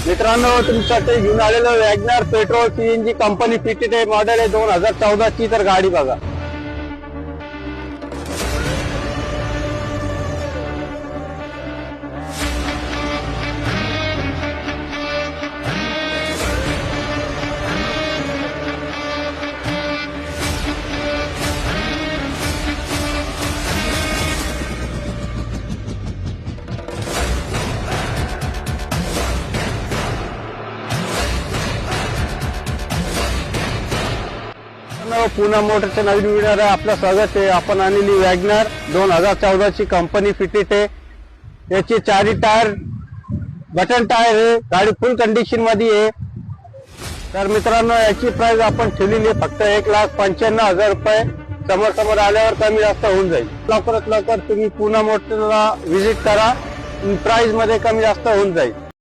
मित्रांनो, तुमच्यासाठी घेऊन आलेलो WagonR petrol CNG company fitted model आहे 2014 ची। तर गाडी बघा। पुणे मोटरच्या नवीन व्हिडिओ आपलं स्वागत आहे। आपण आणलेली वॅगनर 2014 ची कंपनी फिटेड आहे। याचे चारी टायर बटन टायर आहे। गाडी फुल कंडिशन मध्ये आहे। तर मित्रांनो, याची प्राइस आपण ठेवलेली आहे फक्त 1,95,000 रुपये। समोर आल्यावर कमी जास्त होऊन जाईल। लवकरात लवकर तुम्ही पुणे मोटरला व्हिजिट करा, प्राइस मध्ये कमी जास्त होऊन जाईल।